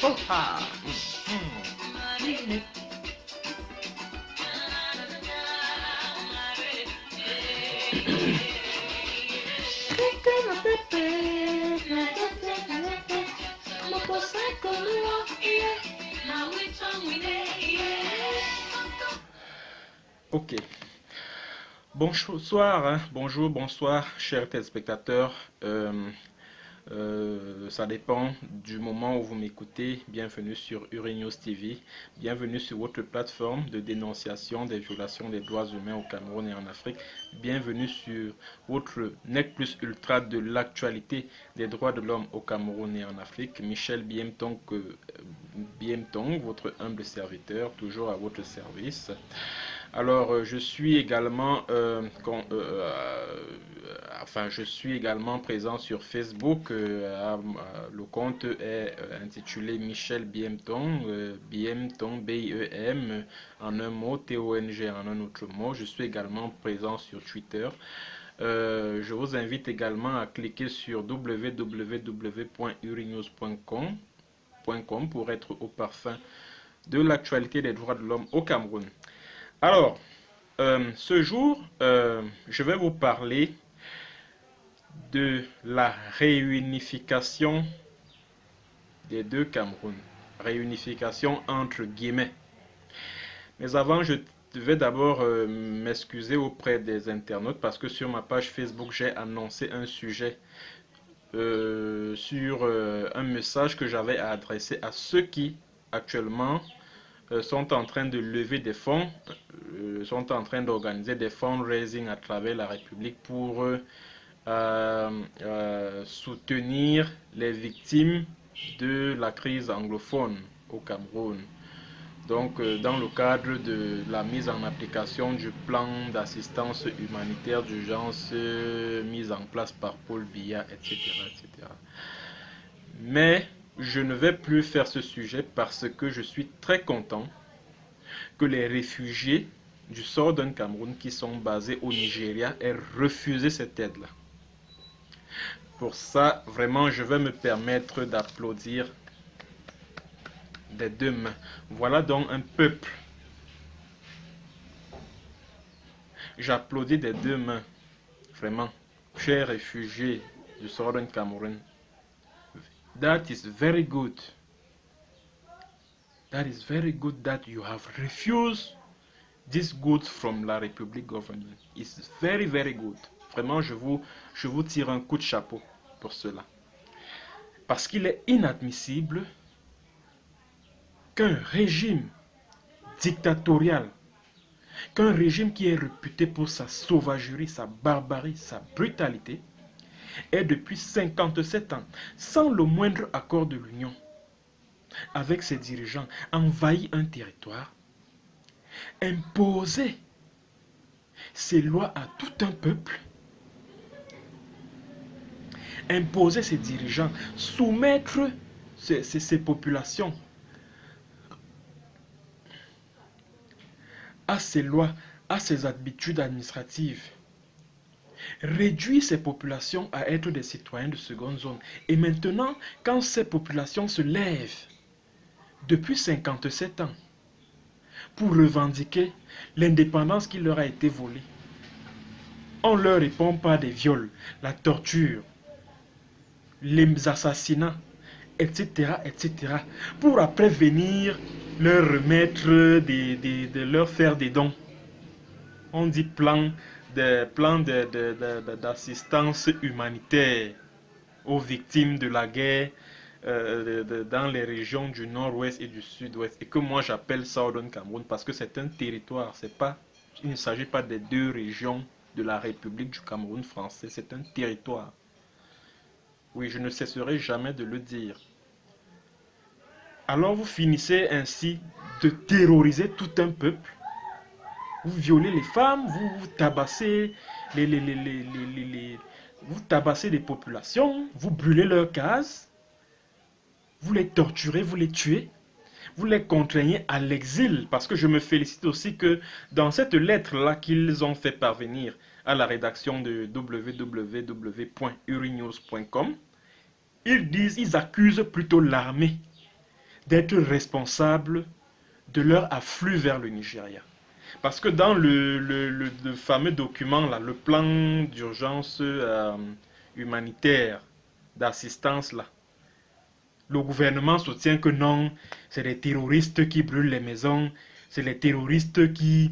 Oh, ah. Ok. Bonsoir, hein. Bonjour, bonsoir, chers téléspectateurs. Ça dépend du moment où vous m'écoutez. Bienvenue sur Urinews TV. Bienvenue sur votre plateforme de dénonciation des violations des droits humains au Cameroun et en Afrique. Bienvenue sur votre net plus ultra de l'actualité des droits de l'homme au Cameroun et en Afrique. Michel Biemtong, votre humble serviteur, toujours à votre service. Alors, je suis également, je suis également présent sur Facebook. Le compte est intitulé Michel Biemtong, Biemtong, B-I-E-M, en un mot, T-O-N-G en un autre mot. Je suis également présent sur Twitter. Je vous invite également à cliquer sur www.urinews.com pour être au parfum de l'actualité des droits de l'homme au Cameroun. Alors, ce jour, je vais vous parler de la réunification des deux Camerouns. Réunification entre guillemets. Mais avant, je vais d'abord m'excuser auprès des internautes parce que sur ma page Facebook, j'ai annoncé un sujet sur un message que j'avais à adresser à ceux qui, actuellement, sont en train de lever des fonds, sont en train d'organiser des fundraising à travers la République pour soutenir les victimes de la crise anglophone au Cameroun. Donc, dans le cadre de la mise en application du plan d'assistance humanitaire d'urgence mis en place par Paul Biya, etc., etc. Mais je ne vais plus faire ce sujet parce que je suis très content que les réfugiés du Southern Cameroun qui sont basés au Nigeria aient refusé cette aide-là. Pour ça, vraiment, je vais me permettre d'applaudir des deux mains. Voilà donc un peuple. J'applaudis des deux mains. Vraiment, chers réfugiés du Southern Cameroun. That is very good. That is very good that you have refused this goods from la Republic government. It's very, very good. Vraiment, je vous tire un coup de chapeau pour cela. Parce qu'il est inadmissible qu'un régime dictatorial, qu'un régime qui est réputé pour sa sauvagerie, sa barbarie, sa brutalité, ait depuis 57 ans, sans le moindre accord de l'Union, avec ses dirigeants, envahi un territoire, imposer ses lois à tout un peuple, imposer ses dirigeants, soumettre ces populations à ses lois, à ses habitudes administratives, réduire ces populations à être des citoyens de seconde zone. Et maintenant, quand ces populations se lèvent depuis 57 ans pour revendiquer l'indépendance qui leur a été volée, on leur répond par des viols, la torture, les assassinats, etc., etc., pour après venir leur remettre, de leur faire des dons. On dit plan d'assistance humanitaire. aux victimes de la guerre dans les régions du nord-ouest et du sud-ouest, et que moi j'appelle Southern Cameroun parce que c'est un territoire, il ne s'agit pas des deux régions de la République du Cameroun français, c'est un territoire. Oui, je ne cesserai jamais de le dire. Alors vous finissez ainsi de terroriser tout un peuple. Vous violez les femmes, vous tabassez vous tabassez les populations, vous brûlez leurs cases, vous les torturez, vous les tuez, vous les contraignez à l'exil. Parce que je me félicite aussi que dans cette lettre-là qu'ils ont fait parvenir à la rédaction de www.urinews.com, ils accusent plutôt l'armée d'être responsable de leur afflux vers le Nigeria. Parce que dans le fameux document, là, le plan d'urgence humanitaire d'assistance, là, le gouvernement soutient que non, c'est les terroristes qui brûlent les maisons, c'est les terroristes qui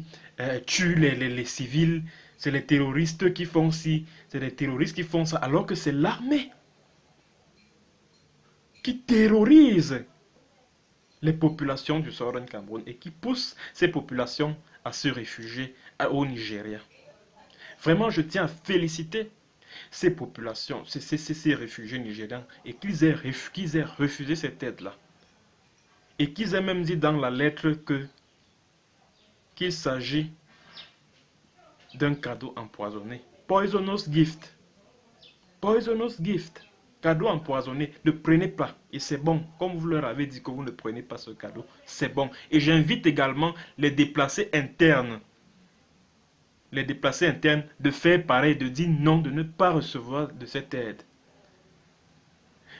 tuent les civils, c'est les terroristes qui font ci, c'est les terroristes qui font ça, alors que c'est l'armée qui terrorise les populations du Southern Cameroun et qui pousse ces populations à se réfugier au Nigeria. Vraiment, je tiens à féliciter ces populations, ces réfugiés nigériens, et qu'ils aient refusé cette aide-là. Et qu'ils aient même dit dans la lettre qu'il s'agit d'un cadeau empoisonné. Poisonous gift. Poisonous gift. Cadeau empoisonné, ne prenez pas. Et c'est bon. Comme vous leur avez dit que vous ne prenez pas ce cadeau, c'est bon. Et j'invite également les déplacés internes. Les déplacés internes de faire pareil, de dire non, de ne pas recevoir de cette aide.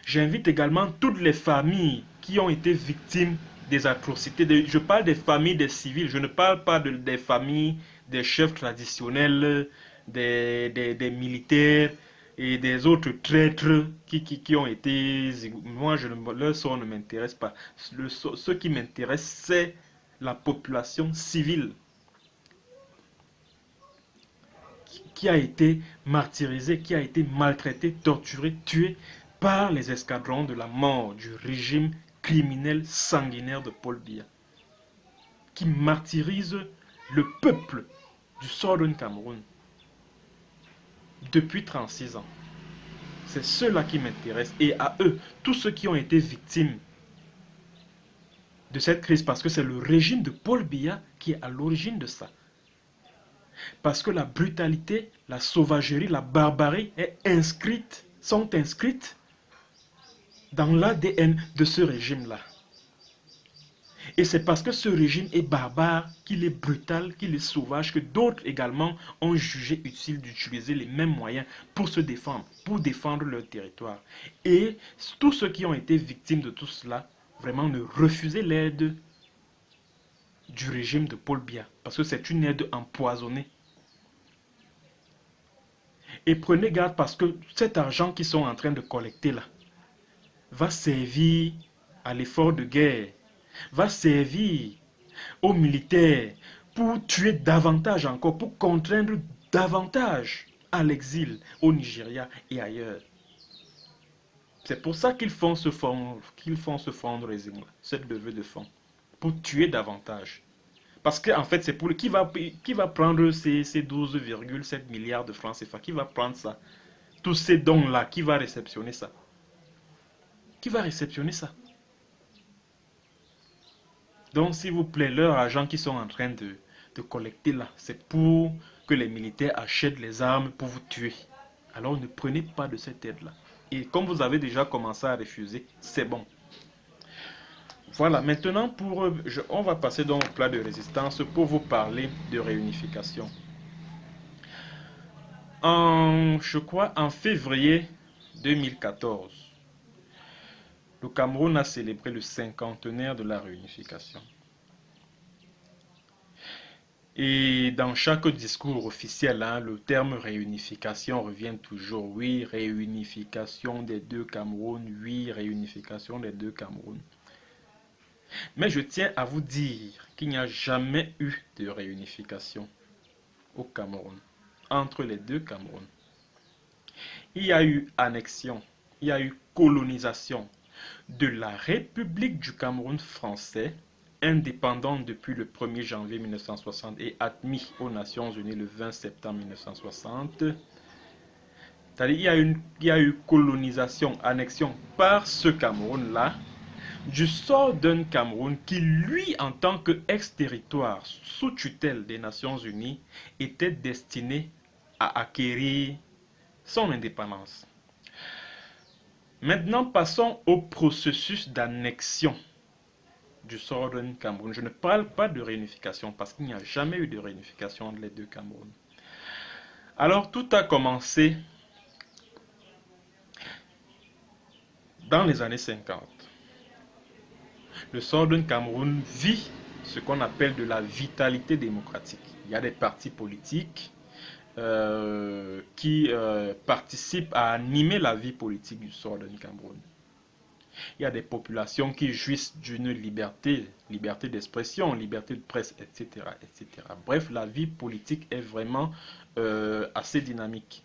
J'invite également toutes les familles qui ont été victimes des atrocités. Je parle des familles des civils, je ne parle pas des familles des chefs traditionnels, des militaires et des autres traîtres qui ont été... Moi, leur sort ne m'intéresse pas. Ce qui m'intéresse, c'est la population civile qui a été martyrisée, qui a été maltraitée, torturée, tuée par les escadrons de la mort du régime criminel sanguinaire de Paul Biya, qui martyrise le peuple du Southern Cameroun depuis 36 ans. C'est ceux-là qui m'intéressent, et à eux, tous ceux qui ont été victimes de cette crise, parce que c'est le régime de Paul Biya qui est à l'origine de ça. Parce que la brutalité, la sauvagerie, la barbarie sont inscrites dans l'ADN de ce régime-là. Et c'est parce que ce régime est barbare, qu'il est brutal, qu'il est sauvage, que d'autres également ont jugé utile d'utiliser les mêmes moyens pour se défendre, pour défendre leur territoire. Et tous ceux qui ont été victimes de tout cela, vraiment ne refusaient l'aide du régime de Paul Biya, parce que c'est une aide empoisonnée. Et prenez garde parce que cet argent qu'ils sont en train de collecter là, va servir à l'effort de guerre, va servir aux militaires pour tuer davantage encore, pour contraindre davantage à l'exil au Nigeria et ailleurs. C'est pour ça qu'ils font ce fundraising, cette levée de fonds, pour tuer davantage. Parce qu'en fait, c'est pour qui va prendre ces 12,7 milliards de francs CFA, qui va prendre ça, tous ces dons-là, qui va réceptionner ça? Qui va réceptionner ça? Donc, s'il vous plaît, leur argent qu'ils sont en train de collecter là, c'est pour que les militaires achètent les armes pour vous tuer. Alors, ne prenez pas de cette aide-là. Et comme vous avez déjà commencé à refuser, c'est bon. Voilà, maintenant, on va passer donc au plat de résistance pour vous parler de réunification. Je crois, en février 2014, le Cameroun a célébré le cinquantenaire de la réunification. Et dans chaque discours officiel, le terme réunification revient toujours. Oui, réunification des deux Camerouns. Oui, réunification des deux Camerouns. Mais je tiens à vous dire qu'il n'y a jamais eu de réunification au Cameroun, entre les deux Camerouns. Il y a eu annexion il y a eu colonisation de la République du Cameroun français, indépendante depuis le 1er janvier 1960 et admis aux Nations Unies le 20 septembre 1960. C'est-à-dire il y a eu colonisation, annexion par ce Cameroun-là, du sort d'un Cameroun qui, lui, en tant qu'ex-territoire sous tutelle des Nations Unies, était destiné à acquérir son indépendance. Maintenant, passons au processus d'annexion du Southern Cameroun. Je ne parle pas de réunification parce qu'il n'y a jamais eu de réunification entre les deux Camerouns. Alors, tout a commencé dans les années 50. Le Southern Cameroun vit ce qu'on appelle de la vitalité démocratique. Il y a des partis politiques qui participent à animer la vie politique du Southern Cameroun. Il y a des populations qui jouissent d'une liberté d'expression, liberté de presse, etc., etc. Bref, la vie politique est vraiment assez dynamique.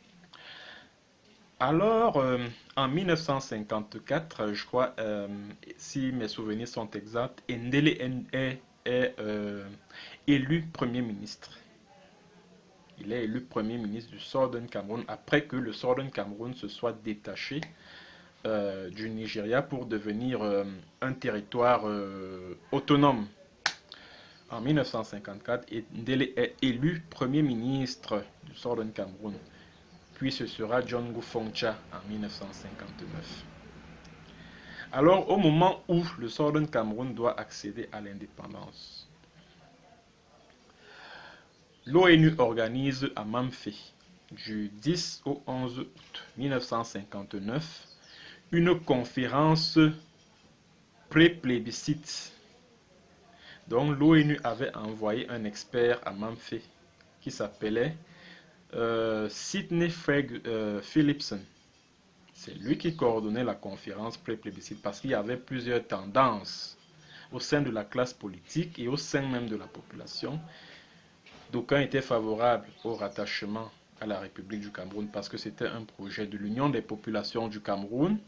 Alors, en 1954, je crois, si mes souvenirs sont exacts, Ndele est élu Premier ministre. Il est élu Premier ministre du Southern Cameroun après que le Southern Cameroun se soit détaché du Nigeria pour devenir un territoire autonome. En 1954, Ndele est élu Premier ministre du Southern Cameroun. Puis ce sera John Gufongcha en 1959. Alors, au moment où le Southern Cameroun doit accéder à l'indépendance, l'ONU organise à Mamfé, du 10 au 11 août 1959, une conférence pré-plébiscite. Donc, l'ONU avait envoyé un expert à Mamfé qui s'appelait Sidney Philipson. C'est lui qui coordonnait la conférence pré-plébiscite parce qu'il y avait plusieurs tendances au sein de la classe politique et au sein même de la population. D'aucuns étaient favorables au rattachement à la République du Cameroun parce que c'était un projet de l'Union des populations du Cameroun.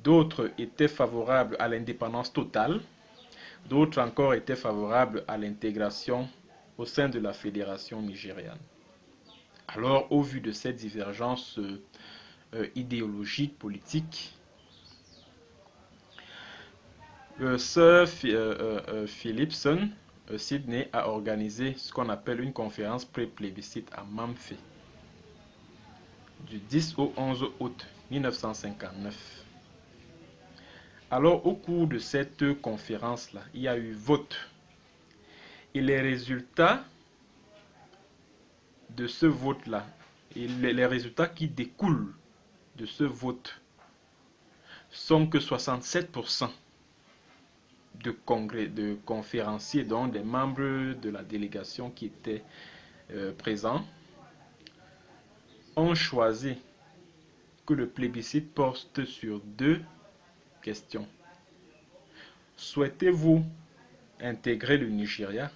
D'autres étaient favorables à l'indépendance totale. D'autres encore étaient favorables à l'intégration au sein de la fédération nigériane. Alors, au vu de cette divergence idéologique, politique, Sir Philipson, Sidney, a organisé ce qu'on appelle une conférence pré-plébiscite à Mamfé, du 10 au 11 août 1959. Alors, au cours de cette conférence-là, il y a eu vote. Et les résultats de ce vote-là, et les résultats qui découlent de ce vote, sont que 67% de conférenciers, donc des membres de la délégation qui étaient présents, ont choisi que le plébiscite porte sur deux questions. Souhaitez-vous intégrer le Nigeria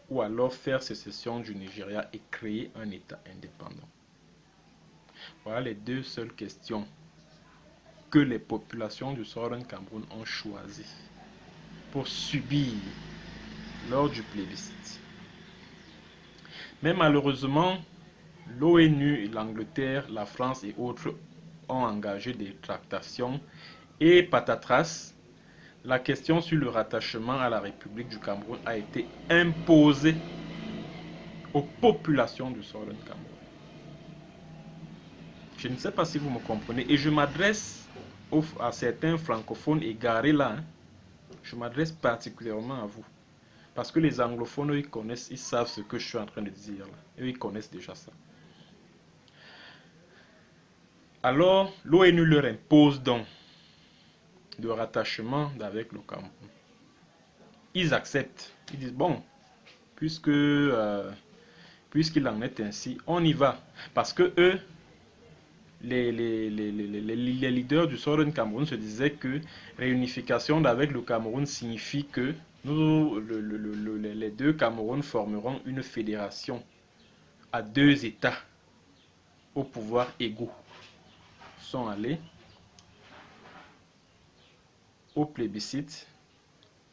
ou alors faire sécession du Nigeria et créer un État indépendant? Voilà les deux seules questions que les populations du Southern Cameroun ont choisi pour subir lors du plébiscite. Mais malheureusement, l'ONU, l'Angleterre, la France et autres ont engagé des tractations et patatras, la question sur le rattachement à la République du Cameroun a été imposée aux populations du Southern Cameroun. Je ne sais pas si vous me comprenez et je m'adresse à certains francophones égarés là. Je m'adresse particulièrement à vous. Parce que les anglophones, eux, ils connaissent, ils savent ce que je suis en train de dire là. Eux, ils connaissent déjà ça. Alors, l'ONU leur impose donc le rattachement avec le Cameroun. Ils acceptent. Ils disent, bon, puisqu'il en est ainsi, on y va. Parce que eux, les leaders du Southern Cameroun se disaient que réunification avec le Cameroun signifie que les deux Camerouns formeront une fédération à deux États au pouvoir égaux. sont allés au plébiscite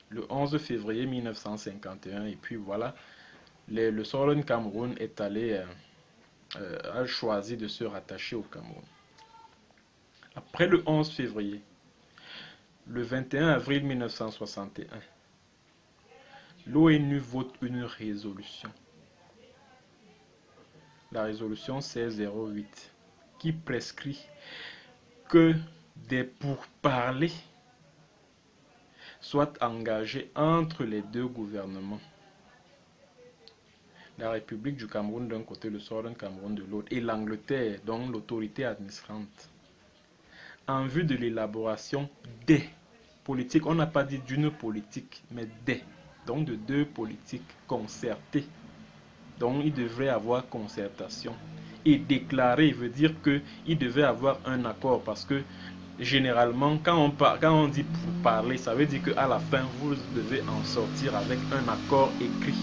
le 11 février 1951 et puis voilà, le Southern Cameroun est allé, a choisi de se rattacher au Cameroun. Après le 11 février, le 21 avril 1961, l'ONU vote une résolution, la résolution 1608, qui prescrit que des pourparlers soient engagés entre les deux gouvernements, la République du Cameroun d'un côté, le Southern Cameroun de l'autre, et l'Angleterre, donc l'autorité administrante, en vue de l'élaboration des politiques. On n'a pas dit d'une politique, mais des. Donc de deux politiques concertées. Donc il devrait y avoir concertation. Et déclarer veut dire qu'il devait avoir un accord, parce que généralement quand on dit pour parler, ça veut dire qu'à la fin vous devez en sortir avec un accord écrit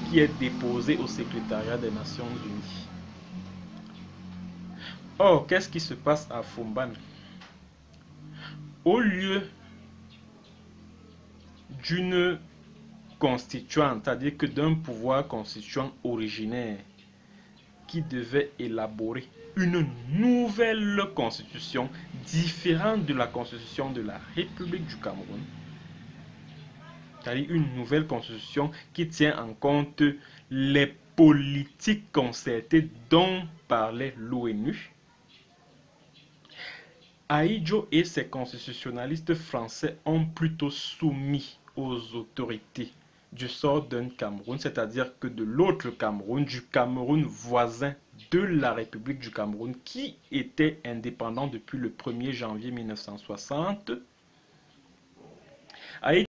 qui est déposé au secrétariat des Nations Unies. Or, qu'est-ce qui se passe à Fombane? Au lieu d'une constituante, c'est-à-dire que d'un pouvoir constituant originaire qui devait élaborer une nouvelle constitution différente de la constitution de la République du Cameroun, c'est-à-dire une nouvelle constitution qui tient en compte les politiques concertées dont parlait l'ONU, Ahidjo et ses constitutionnalistes français ont plutôt soumis aux autorités du Southern Cameroun, c'est-à-dire que de l'autre Cameroun, du Cameroun voisin de la République du Cameroun, qui était indépendant depuis le 1er janvier 1960,